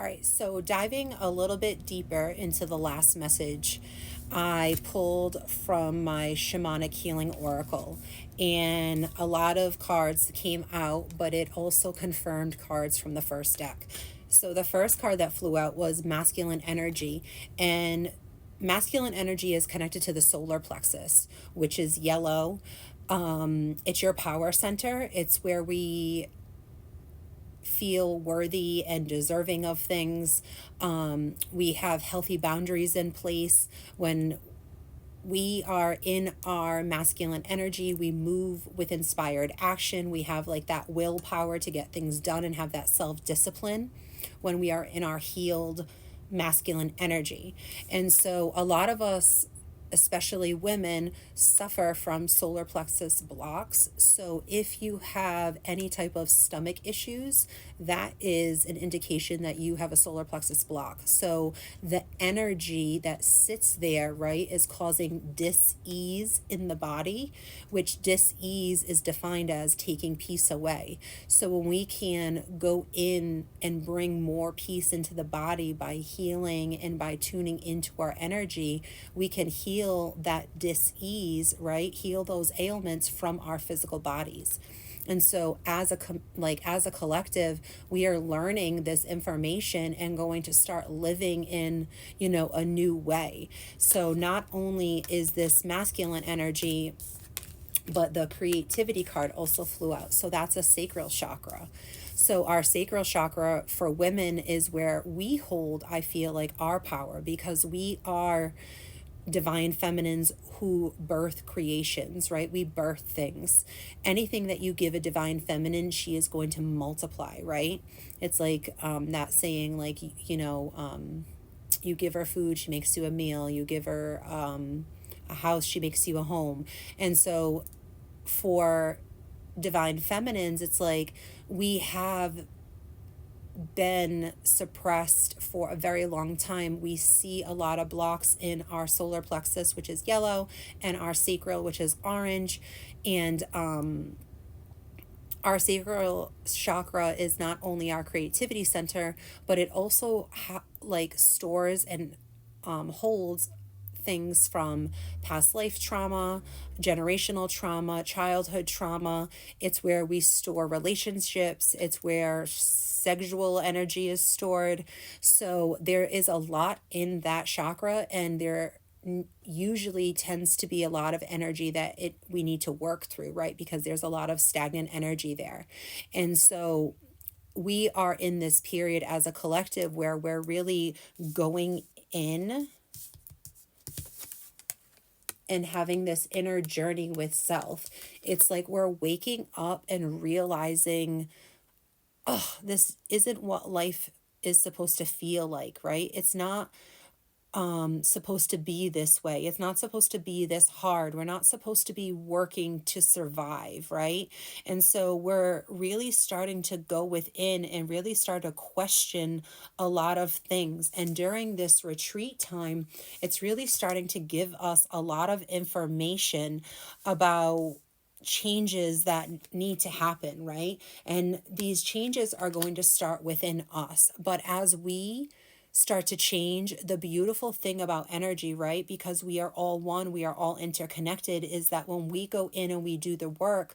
All right, so diving a little bit deeper into the last message, I pulled from my shamanic healing oracle, and a lot of cards came out, but it also confirmed cards from the first deck. So the first card that flew out was masculine energy, and masculine energy is connected to the solar plexus, which is yellow. It's your power center. It's where we feel worthy and deserving of things. We have healthy boundaries in place. When we are in our masculine energy, we move with inspired action. We have like that willpower to get things done and have that self discipline when we are in our healed masculine energy. And so a lot of us, especially women, suffer from solar plexus blocks. So if you have any type of stomach issues, that is an indication that you have a solar plexus block. So the energy that sits there, right, is causing dis-ease in the body, which dis-ease is defined as taking peace away. So when we can go in and bring more peace into the body by healing and by tuning into our energy, we can heal that dis-ease, right? Heal those ailments from our physical bodies. And so as a collective, we are learning this information and going to start living in, a new way. So not only is this masculine energy, but the creativity card also flew out. So that's a sacral chakra. So our sacral chakra for women is where we hold, I feel like, our power, because we are divine feminines who birth creations, right? We birth things. Anything that you give a divine feminine, she is going to multiply, right? It's like that saying, like, you give her food, she makes you a meal. You give her a house, she makes you a home. And so for divine feminines, it's like we have been suppressed for a very long time. We see a lot of blocks in our solar plexus, which is yellow, and our sacral, which is orange. And our sacral chakra is not only our creativity center, but it also stores and holds things from past life trauma, generational trauma, childhood trauma. It's where we store relationships. It's where sexual energy is stored. So there is a lot in that chakra, and there usually tends to be a lot of energy that we need to work through, right? Because there's a lot of stagnant energy there. And so we are in this period as a collective where we're really going in and having this inner journey with self. It's like we're waking up and realizing, oh, this isn't what life is supposed to feel like, right? It's not supposed to be this way. It's not supposed to be this hard. We're not supposed to be working to survive, right? And so we're really starting to go within and really start to question a lot of things. And during this retreat time, it's really starting to give us a lot of information about changes that need to happen, right? And these changes are going to start within us. But as we start to change, the beautiful thing about energy, right? Because we are all one, we are all interconnected, is that when we go in and we do the work,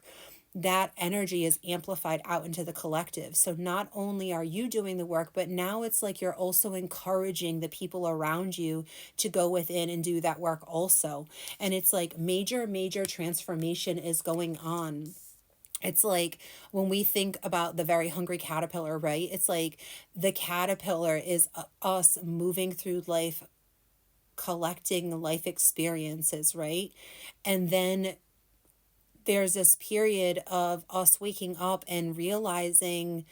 that energy is amplified out into the collective. So not only are you doing the work, but now it's like you're also encouraging the people around you to go within and do that work also. And it's like major transformation is going on. It's like when we think about the very hungry caterpillar, right? It's like the caterpillar is us moving through life, collecting life experiences, right? And then there's this period of us waking up and realizing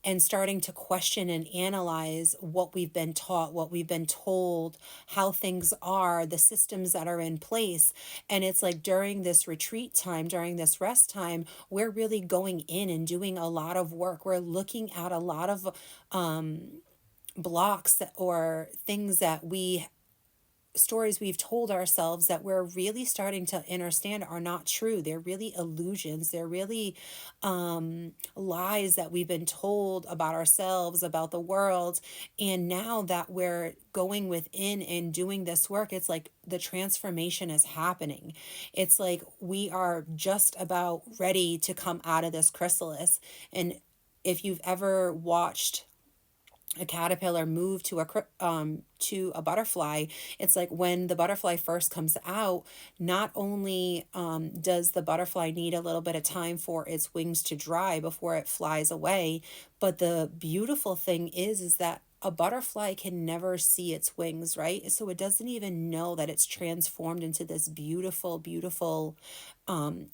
and starting to question and analyze what we've been taught, what we've been told, how things are, the systems that are in place. And it's like during this retreat time, during this rest time, we're really going in and doing a lot of work. We're looking at a lot of blocks or things that we stories we've told ourselves that we're really starting to understand are not true. They're really illusions. They're really lies that we've been told about ourselves, about the world. And now that we're going within and doing this work, it's like the transformation is happening. It's like we are just about ready to come out of this chrysalis. And if you've ever watched a caterpillar move to a butterfly, it's like when the butterfly first comes out, not only does the butterfly need a little bit of time for its wings to dry before it flies away, but the beautiful thing is that a butterfly can never see its wings, right? So it doesn't even know that it's transformed into this beautiful, beautiful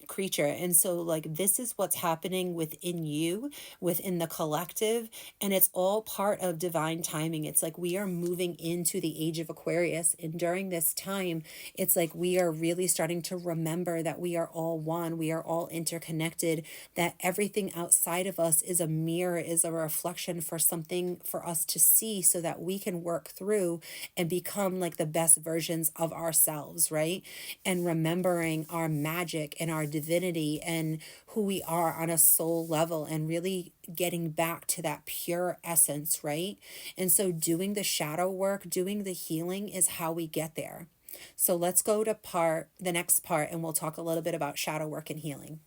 creature. And so, like, this is what's happening within you, within the collective, and it's all part of divine timing. It's like we are moving into the age of Aquarius, and during this time, it's like we are really starting to remember that we are all one, we are all interconnected, that everything outside of us is a mirror, is a reflection for something for us to see so that we can work through and become like the best versions of ourselves, right? And remembering our magic and our divinity and who we are on a soul level, and really getting back to that pure essence, right? And so doing the shadow work, doing the healing is how we get there. So let's go to the next part, and we'll talk a little bit about shadow work and healing.